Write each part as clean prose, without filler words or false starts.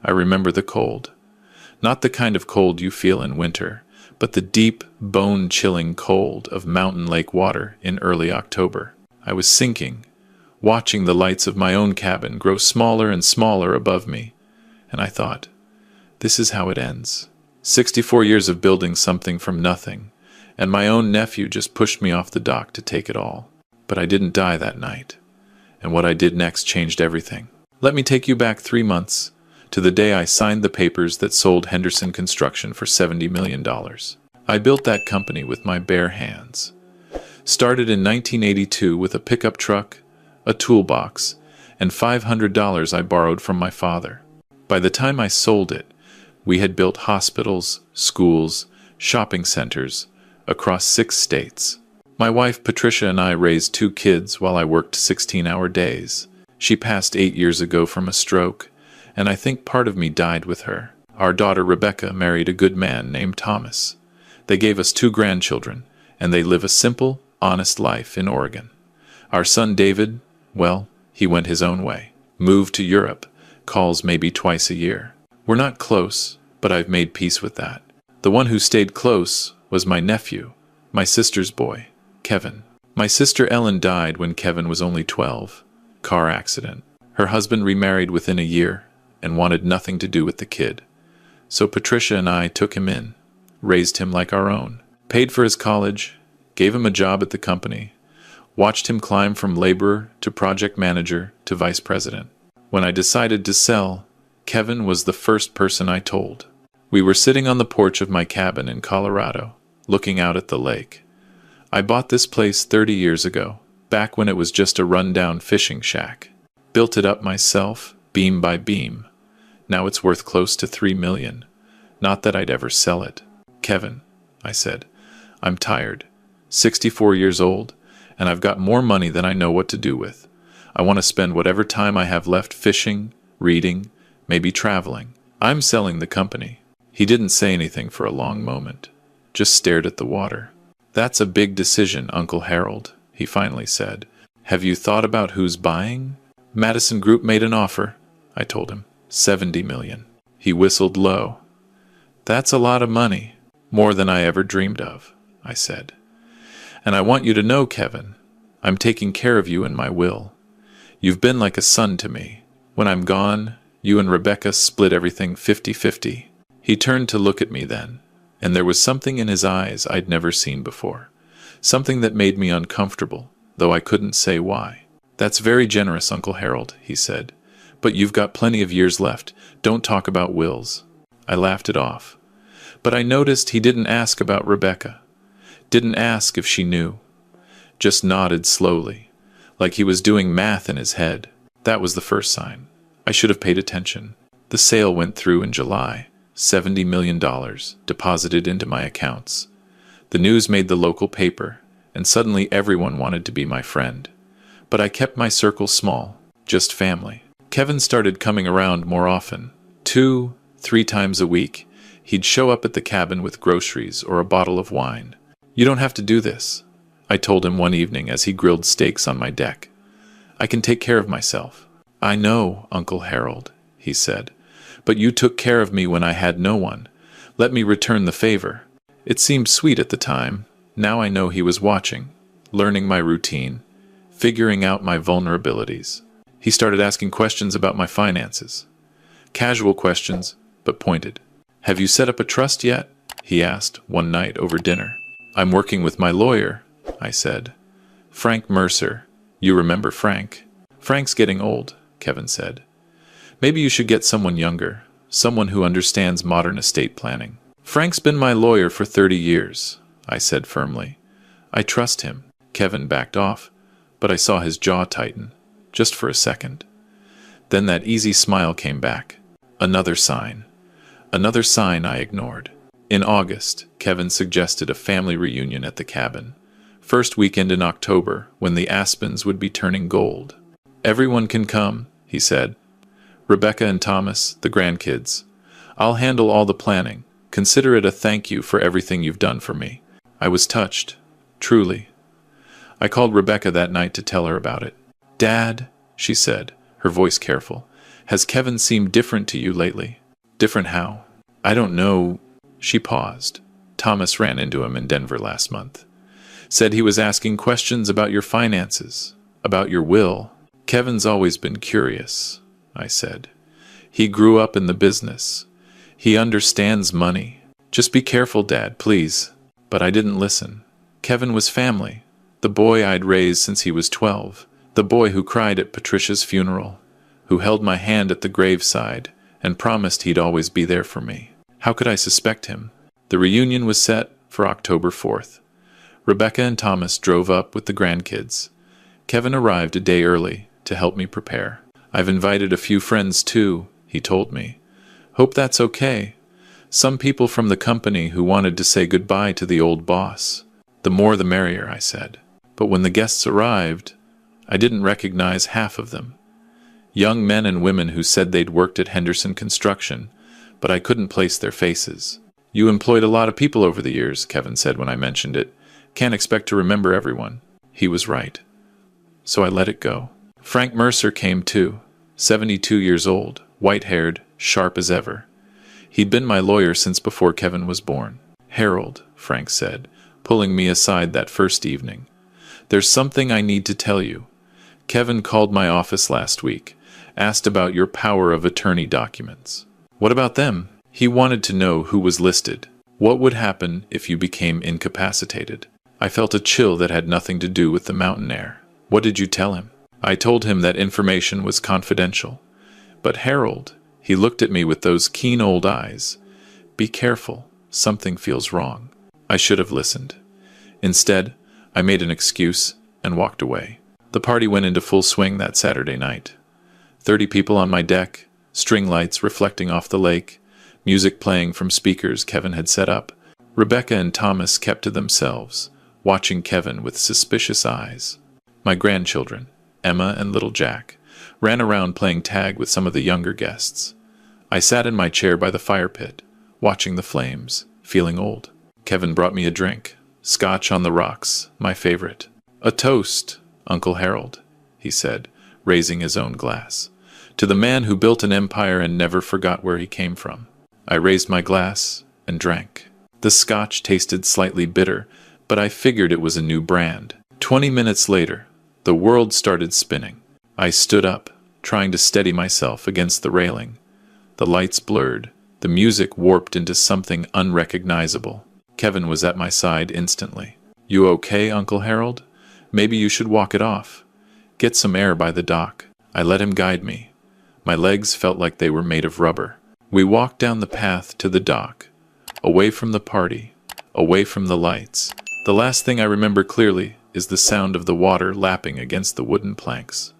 I remember the cold. Not the kind of cold you feel in winter, but the deep, bone-chilling cold of mountain lake water in early October. I was sinking, watching the lights of my own cabin grow smaller and smaller above me, and I thought, this is how it ends. 64 years of building something from nothing, and my own nephew just pushed me off the dock to take it all. But I didn't die that night, and what I did next changed everything. Let me take you back 3 months, to the day I signed the papers that sold Henderson Construction for $70 million. I built that company with my bare hands. Started in 1982 with a pickup truck, a toolbox, and $500 I borrowed from my father. By the time I sold it, we had built hospitals, schools, shopping centers across 6 states. My wife Patricia and I raised 2 kids while I worked 16-hour days. She passed 8 years ago from a stroke, and I think part of me died with her. Our daughter Rebecca married a good man named Thomas. They gave us 2 grandchildren, and they live a simple, honest life in Oregon. Our son David, well, he went his own way. Moved to Europe, calls maybe twice a year. We're not close, but I've made peace with that. The one who stayed close was my nephew, my sister's boy, Kevin. My sister Ellen died when Kevin was only 12. Car accident. Her husband remarried within a year and wanted nothing to do with the kid. So Patricia and I took him in, raised him like our own, paid for his college, gave him a job at the company, watched him climb from laborer to project manager to vice president. When I decided to sell, Kevin was the first person I told. We were sitting on the porch of my cabin in Colorado, looking out at the lake. I bought this place 30 years ago, back when it was just a rundown fishing shack. Built it up myself, beam by beam. Now it's worth close to $3 million. Not that I'd ever sell it. Kevin, I said, I'm tired, 64 years old, and I've got more money than I know what to do with. I want to spend whatever time I have left fishing, reading, maybe traveling. I'm selling the company. He didn't say anything for a long moment, just stared at the water. That's a big decision, Uncle Harold, he finally said. Have you thought about who's buying? Madison Group made an offer, I told him. $70 million. He whistled low. That's a lot of money. More than I ever dreamed of, I said. And I want you to know, Kevin, I'm taking care of you in my will. You've been like a son to me. When I'm gone, you and Rebecca split everything 50-50. He turned to look at me then, and there was something in his eyes I'd never seen before. Something that made me uncomfortable, though I couldn't say why. That's very generous, Uncle Harold, he said. But you've got plenty of years left. Don't talk about wills. I laughed it off. But I noticed he didn't ask about Rebecca. Didn't ask if she knew. Just nodded slowly, like he was doing math in his head. That was the first sign. I should have paid attention. The sale went through in July. $70 million deposited into my accounts. The news made the local paper, and suddenly everyone wanted to be my friend. But I kept my circle small, just family. Kevin started coming around more often. 2, 3 times a week, he'd show up at the cabin with groceries or a bottle of wine. You don't have to do this, I told him one evening as he grilled steaks on my deck. I can take care of myself. I know, Uncle Harold, he said. But you took care of me when I had no one. Let me return the favor. It seemed sweet at the time. Now I know he was watching, learning my routine, figuring out my vulnerabilities. He started asking questions about my finances. Casual questions, but pointed. Have you set up a trust yet? He asked one night over dinner. I'm working with my lawyer, I said. Frank Mercer. You remember Frank? Frank's getting old, Kevin said. Maybe you should get someone younger, someone who understands modern estate planning. Frank's been my lawyer for 30 years, I said firmly. I trust him. Kevin backed off, but I saw his jaw tighten, just for a second. Then that easy smile came back. Another sign. Another sign I ignored. In August, Kevin suggested a family reunion at the cabin. First weekend in October, when the aspens would be turning gold. Everyone can come, he said. Rebecca and Thomas, the grandkids. I'll handle all the planning. Consider it a thank you for everything you've done for me. I was touched, truly. I called Rebecca that night to tell her about it. Dad, she said, her voice careful, Has Kevin seemed different to you lately? Different how? I don't know. She paused. Thomas ran into him in Denver last month. Said he was asking questions about your finances, about your will. Kevin's always been curious, I said. He grew up in the business. He understands money. Just be careful, Dad, please. But I didn't listen. Kevin was family. The boy I'd raised since he was 12. The boy who cried at Patricia's funeral. Who held my hand at the graveside and promised he'd always be there for me. How could I suspect him? The reunion was set for October 4th. Rebecca and Thomas drove up with the grandkids. Kevin arrived a day early to help me prepare. I've invited a few friends too, he told me. Hope that's okay. Some people from the company who wanted to say goodbye to the old boss. The more the merrier, I said. But when the guests arrived, I didn't recognize half of them. Young men and women who said they'd worked at Henderson Construction, but I couldn't place their faces. You employed a lot of people over the years, Kevin said when I mentioned it. Can't expect to remember everyone. He was right. So I let it go. Frank Mercer came too, 72 years old, white-haired, sharp as ever. He'd been my lawyer since before Kevin was born. Harold, Frank said, pulling me aside that first evening. There's something I need to tell you. Kevin called my office last week, asked about your power of attorney documents. What about them? He wanted to know who was listed. What would happen if you became incapacitated? I felt a chill that had nothing to do with the mountain air. What did you tell him? I told him that information was confidential. But Harold, he looked at me with those keen old eyes. Be careful, something feels wrong. I should have listened. Instead, I made an excuse and walked away. The party went into full swing that Saturday night. 30 people on my deck, string lights reflecting off the lake, music playing from speakers Kevin had set up. Rebecca and Thomas kept to themselves, watching Kevin with suspicious eyes. My grandchildren, Emma and little Jack, ran around playing tag with some of the younger guests. I sat in my chair by the fire pit, watching the flames, feeling old. Kevin brought me a drink, scotch on the rocks, my favorite. A toast, Uncle Harold, he said, raising his own glass. To the man who built an empire and never forgot where he came from. I raised my glass and drank. The scotch tasted slightly bitter, but I figured it was a new brand. 20 minutes later, the world started spinning. I stood up, trying to steady myself against the railing. The lights blurred. The music warped into something unrecognizable. Kevin was at my side instantly. You okay, Uncle Harold? Maybe you should walk it off. Get some air by the dock. I let him guide me. My legs felt like they were made of rubber. We walked down the path to the dock, away from the party, away from the lights. The last thing I remember clearly is the sound of the water lapping against the wooden planks.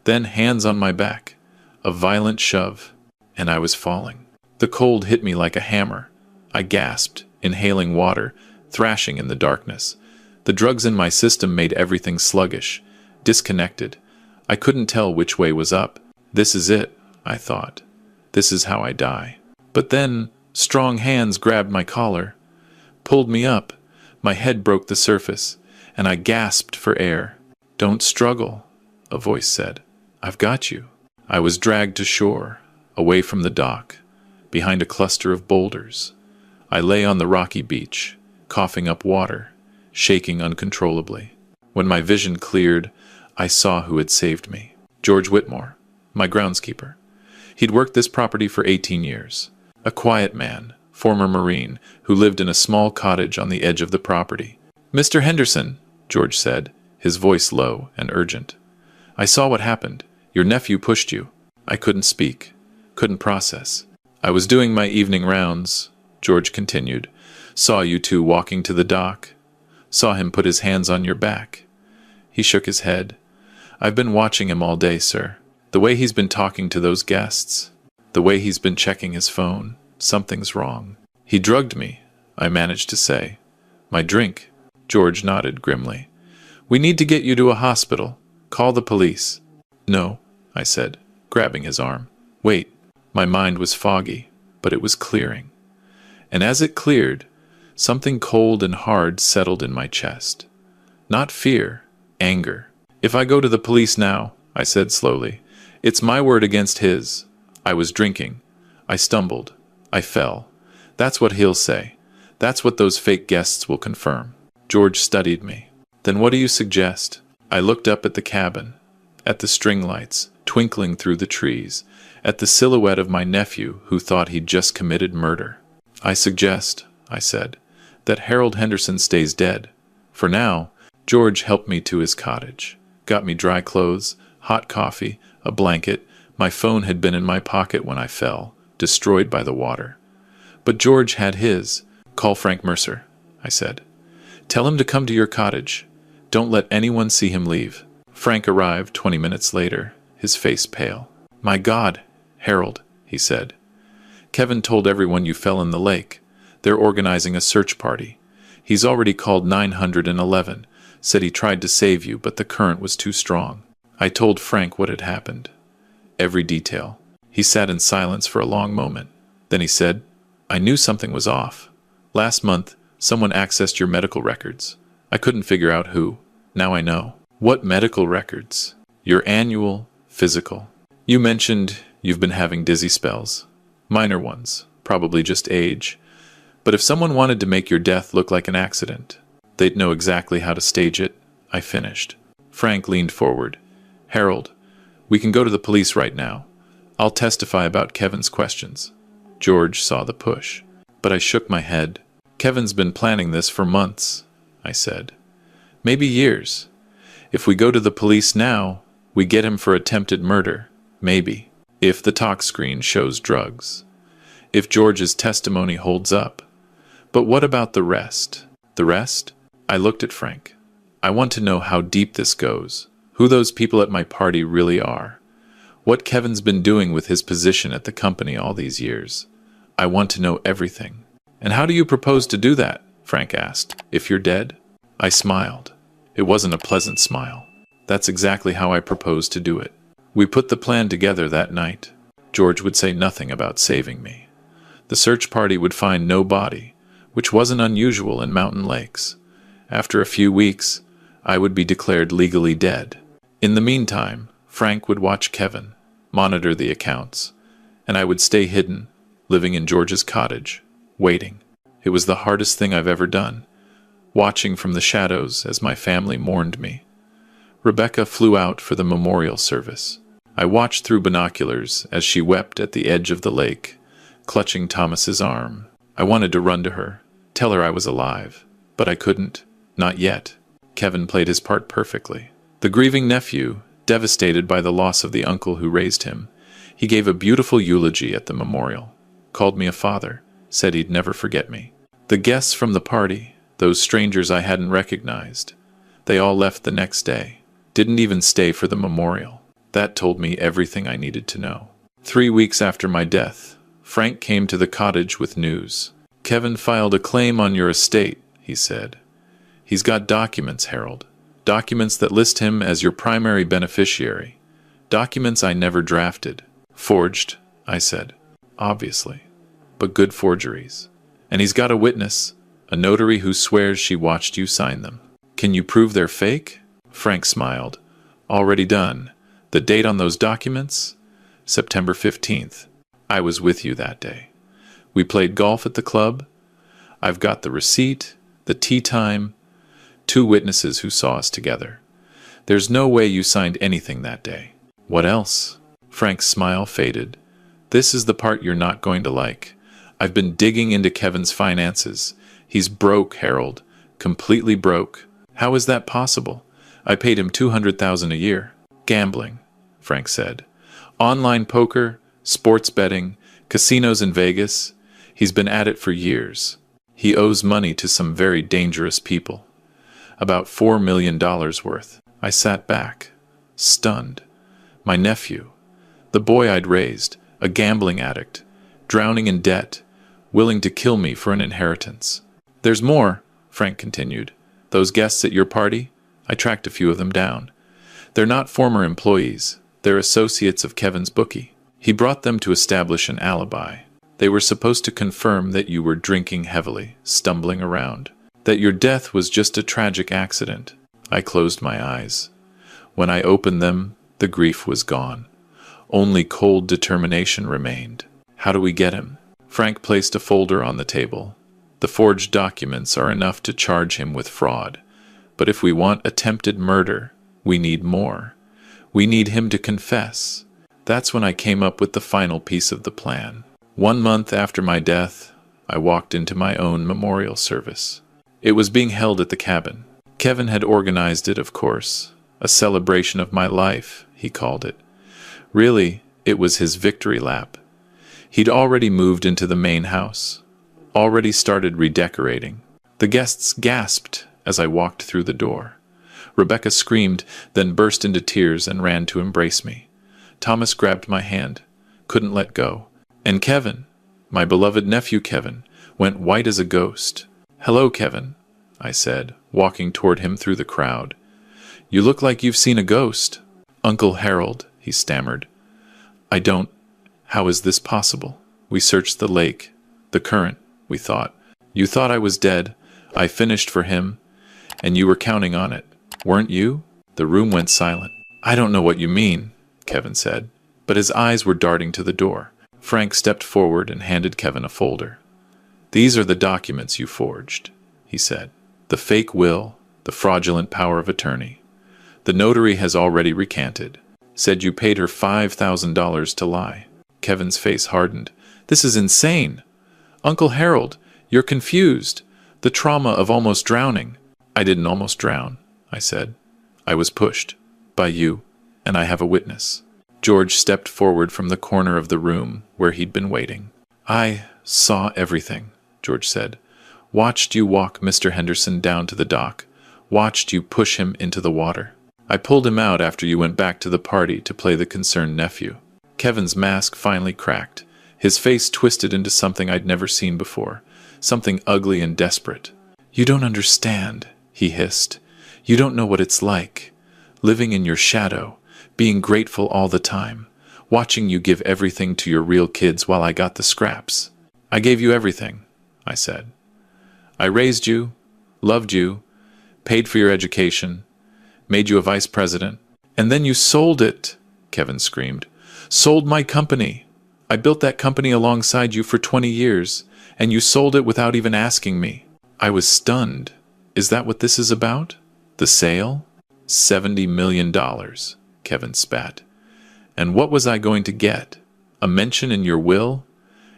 Then hands on my back, a violent shove, and I was falling. The cold hit me like a hammer. I gasped, inhaling water, thrashing in the darkness. The drugs in my system made everything sluggish, disconnected. I couldn't tell which way was up. This is it, I thought. This is how I die. But then, strong hands grabbed my collar, pulled me up. My head broke the surface, and I gasped for air. Don't struggle, a voice said. I've got you. I was dragged to shore, away from the dock, behind a cluster of boulders. I lay on the rocky beach, coughing up water, shaking uncontrollably. When my vision cleared, I saw who had saved me. George Whitmore, my groundskeeper. He'd worked this property for 18 years. A quiet man, former Marine, who lived in a small cottage on the edge of the property. Mr. Henderson, George said, his voice low and urgent. I saw what happened. Your nephew pushed you. I couldn't speak, couldn't process. I was doing my evening rounds, George continued. Saw you two walking to the dock. Saw him put his hands on your back. He shook his head. I've been watching him all day, sir. The way he's been talking to those guests. The way he's been checking his phone. Something's wrong. He drugged me, I managed to say. My drink. George nodded grimly. We need to get you to a hospital. Call the police. No, I said, grabbing his arm. Wait. My mind was foggy, but it was clearing. And as it cleared, something cold and hard settled in my chest. Not fear, anger. If I go to the police now, I said slowly, it's my word against his. I was drinking. I stumbled. I fell. That's what he'll say. That's what those fake guests will confirm. George studied me. Then what do you suggest? I looked up at the cabin, at the string lights twinkling through the trees, at the silhouette of my nephew who thought he'd just committed murder. I suggest, I said, that Harold Henderson stays dead. For now. George helped me to his cottage, got me dry clothes, hot coffee, a blanket. My phone had been in my pocket when I fell, destroyed by the water. But George had his. Call Frank Mercer, I said. Tell him to come to your cottage. Don't let anyone see him leave. Frank arrived 20 minutes later, his face pale. My God, Harold, he said. Kevin told everyone you fell in the lake. They're organizing a search party. He's already called 911, said he tried to save you, but the current was too strong. I told Frank what had happened. Every detail. He sat in silence for a long moment. Then he said, I knew something was off. Last month, someone accessed your medical records. I couldn't figure out who. Now I know. What medical records? Your annual physical. You mentioned you've been having dizzy spells. Minor ones, probably just age. But if someone wanted to make your death look like an accident, they'd know exactly how to stage it. I finished. Frank leaned forward. Harold, we can go to the police right now. I'll testify about Kevin's questions. George saw the push. But I shook my head. Kevin's been planning this for months, I said. Maybe years. If we go to the police now, we get him for attempted murder. Maybe. If the talk screen shows drugs. If George's testimony holds up. But what about the rest? The rest? I looked at Frank. I want to know how deep this goes. Who those people at my party really are. What Kevin's been doing with his position at the company all these years. I want to know everything. And how do you propose to do that? Frank asked. If you're dead? I smiled. It wasn't a pleasant smile. That's exactly how I proposed to do it. We put the plan together that night. George would say nothing about saving me. The search party would find no body, which wasn't unusual in mountain lakes. After a few weeks, I would be declared legally dead. In the meantime, Frank would watch Kevin, monitor the accounts, and I would stay hidden, living in George's cottage, waiting. It was the hardest thing I've ever done, watching from the shadows as my family mourned me. Rebecca flew out for the memorial service. I watched through binoculars as she wept at the edge of the lake, clutching Thomas's arm. I wanted to run to her, tell her I was alive, but I couldn't. Not yet. Kevin played his part perfectly. The grieving nephew, devastated by the loss of the uncle who raised him, he gave a beautiful eulogy at the memorial, called me a father, said he'd never forget me. The guests from the party, those strangers I hadn't recognized, they all left the next day, didn't even stay for the memorial. That told me everything I needed to know. 3 weeks after my death, Frank came to the cottage with news. Kevin filed a claim on your estate, he said. He's got documents, Harold. Documents that list him as your primary beneficiary. Documents I never drafted. Forged, I said. Obviously. But good forgeries. And he's got a witness, a notary who swears she watched you sign them. Can you prove they're fake? Frank smiled. Already done. The date on those documents? September 15th. I was with you that day. We played golf at the club. I've got the receipt, the tea time, 2 witnesses who saw us together. There's no way you signed anything that day. What else? Frank's smile faded. This is the part you're not going to like. I've been digging into Kevin's finances. He's broke, Harold. Completely broke. How is that possible? I paid him $200,000 a year. Gambling, Frank said. Online poker, sports betting, casinos in Vegas. He's been at it for years. He owes money to some very dangerous people. About $4 million worth. I sat back, stunned. My nephew, the boy I'd raised, a gambling addict, drowning in debt, willing to kill me for an inheritance. There's more, Frank continued. Those guests at your party, I tracked a few of them down. They're not former employees. They're associates of Kevin's bookie. He brought them to establish an alibi. They were supposed to confirm that you were drinking heavily, stumbling around, that your death was just a tragic accident. I closed my eyes. When I opened them, the grief was gone. Only cold determination remained. How do we get him? Frank placed a folder on the table. The forged documents are enough to charge him with fraud. But if we want attempted murder, we need more. We need him to confess. That's when I came up with the final piece of the plan. 1 month after my death, I walked into my own memorial service. It was being held at the cabin. Kevin had organized it, of course. A celebration of my life, he called it. Really, it was his victory lap. He'd already moved into the main house, already started redecorating. The guests gasped as I walked through the door. Rebecca screamed, then burst into tears and ran to embrace me. Thomas grabbed my hand, couldn't let go. And Kevin, my beloved nephew Kevin, went white as a ghost. "Hello, Kevin," I said, walking toward him through the crowd. "You look like you've seen a ghost." "Uncle Harold," he stammered. "I don't. How is this possible? We searched the lake, the current, we thought. You thought I was dead. I finished for him, and you were counting on it. Weren't you?" The room went silent. "I don't know what you mean," Kevin said, but his eyes were darting to the door. Frank stepped forward and handed Kevin a folder. "These are the documents you forged," he said. "The fake will, the fraudulent power of attorney. The notary has already recanted. Said you paid her $5,000 to lie." Kevin's face hardened. "This is insane. Uncle Harold, you're confused. The trauma of almost drowning." "I didn't almost drown," I said. "I was pushed. By you. And I have a witness." George stepped forward from the corner of the room where he'd been waiting. "I saw everything," George said. "Watched you walk Mr. Henderson down to the dock. Watched you push him into the water. I pulled him out after you went back to the party to play the concerned nephew." Kevin's mask finally cracked. His face twisted into something I'd never seen before, something ugly and desperate. "You don't understand," he hissed. "You don't know what it's like. Living in your shadow, being grateful all the time, watching you give everything to your real kids while I got the scraps." "I gave you everything," I said. "I raised you, loved you, paid for your education, made you a vice president, and then you sold it," Kevin screamed. "Sold my company. I built that company alongside you for 20 years, and you sold it without even asking me." I was stunned. "Is that what this is about? The sale?" $70 million, Kevin spat. "And what was I going to get? A mention in your will?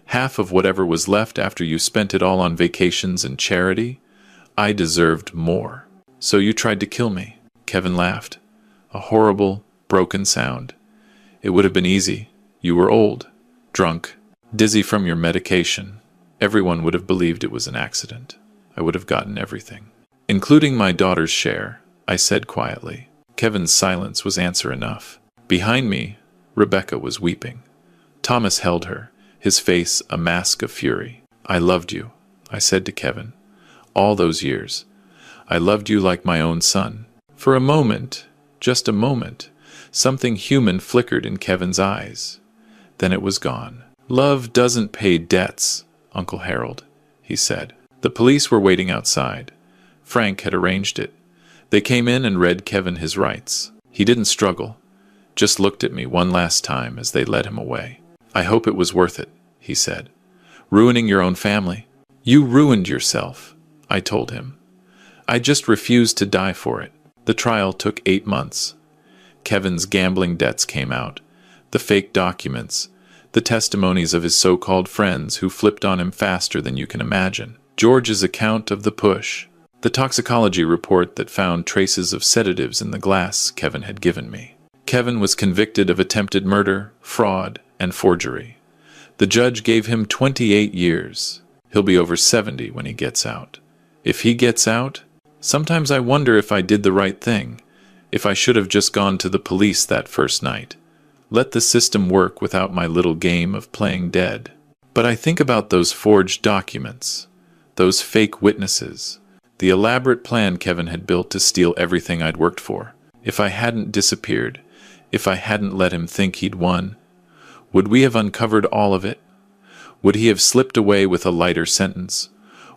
Half of whatever was left after you spent it all on vacations and charity? I deserved more. So you tried to kill me." Kevin laughed. A horrible, broken sound. "It would have been easy. You were old, drunk, dizzy from your medication. Everyone would have believed it was an accident. I would have gotten everything. Including my daughter's share," I said quietly. Kevin's silence was answer enough. Behind me, Rebecca was weeping. Thomas held her, his face a mask of fury. "I loved you," I said to Kevin. "All those years. I loved you like my own son." For a moment, just a moment, something human flickered in Kevin's eyes. Then it was gone. "Love doesn't pay debts, Uncle Harold," he said. The police were waiting outside. Frank had arranged it. They came in and read Kevin his rights. He didn't struggle, just looked at me one last time as they led him away. "I hope it was worth it," he said. "Ruining your own family." "You ruined yourself," I told him. "I just refused to die for it." The trial took 8 months. Kevin's gambling debts came out, the fake documents, the testimonies of his so-called friends who flipped on him faster than you can imagine, George's account of the push, the toxicology report that found traces of sedatives in the glass Kevin had given me. Kevin was convicted of attempted murder, fraud, and forgery. The judge gave him 28 years. He'll be over 70 when he gets out. If he gets out, sometimes I wonder if I did the right thing, if I should have just gone to the police that first night. Let the system work without my little game of playing dead. But I think about those forged documents, those fake witnesses, the elaborate plan Kevin had built to steal everything I'd worked for. If I hadn't disappeared, if I hadn't let him think he'd won, would we have uncovered all of it? Would he have slipped away with a lighter sentence,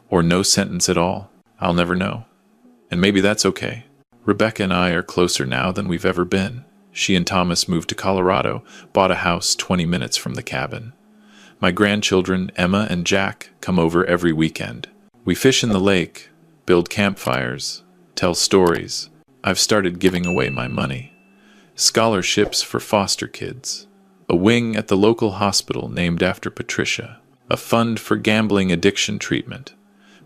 or no sentence at all? I'll never know. And maybe that's okay. Rebecca and I are closer now than we've ever been. She and Thomas moved to Colorado, bought a house 20 minutes from the cabin. My grandchildren, Emma and Jack, come over every weekend. We fish in the lake, build campfires, tell stories. I've started giving away my money. Scholarships for foster kids. A wing at the local hospital named after Patricia. A fund for gambling addiction treatment.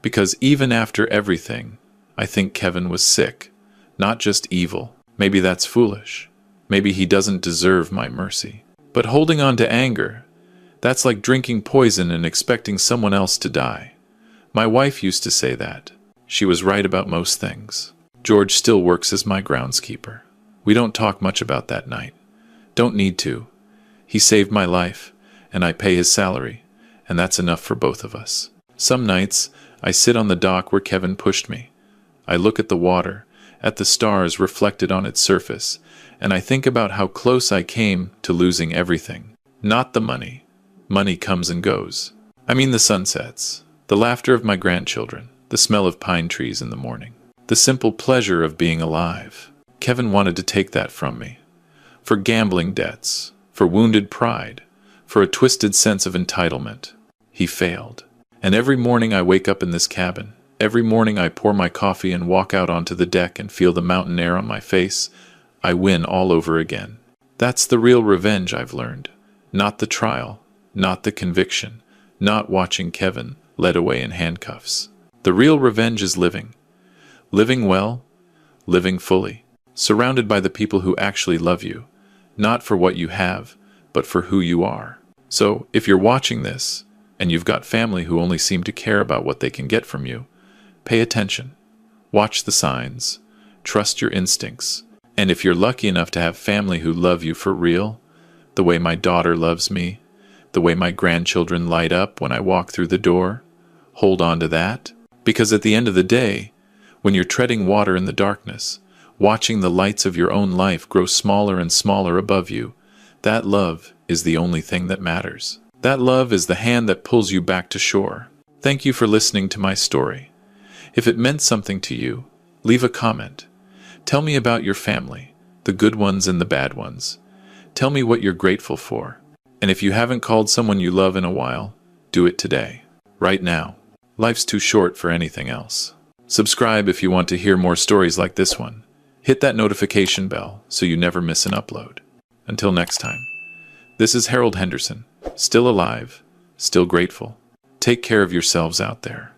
Because even after everything, I think Kevin was sick, not just evil. Maybe that's foolish. Maybe he doesn't deserve my mercy. But holding on to anger, that's like drinking poison and expecting someone else to die. My wife used to say that. She was right about most things. George still works as my groundskeeper. We don't talk much about that night. Don't need to. He saved my life, and I pay his salary, and that's enough for both of us. Some nights, I sit on the dock where Kevin pushed me. I look at the water, at the stars reflected on its surface, and I think about how close I came to losing everything. Not the money. Money comes and goes. I mean the sunsets, the laughter of my grandchildren, the smell of pine trees in the morning, the simple pleasure of being alive. Kevin wanted to take that from me. For gambling debts, for wounded pride, for a twisted sense of entitlement. He failed. And every morning I wake up in this cabin. Every morning I pour my coffee and walk out onto the deck and feel the mountain air on my face. I win all over again. That's the real revenge I've learned. Not the trial, not the conviction, not watching Kevin led away in handcuffs. The real revenge is living. Living well, living fully. Surrounded by the people who actually love you. Not for what you have, but for who you are. So, if you're watching this, and you've got family who only seem to care about what they can get from you, pay attention. Watch the signs. Trust your instincts. And if you're lucky enough to have family who love you for real, the way my daughter loves me, the way my grandchildren light up when I walk through the door, hold on to that. Because at the end of the day, when you're treading water in the darkness, watching the lights of your own life grow smaller and smaller above you, that love is the only thing that matters. That love is the hand that pulls you back to shore. Thank you for listening to my story. If it meant something to you, leave a comment. Tell me about your family, the good ones and the bad ones. Tell me what you're grateful for. And if you haven't called someone you love in a while, do it today, right now. Life's too short for anything else. Subscribe if you want to hear more stories like this one. Hit that notification bell so you never miss an upload. Until next time, this is Harold Henderson, still alive, still grateful. Take care of yourselves out there.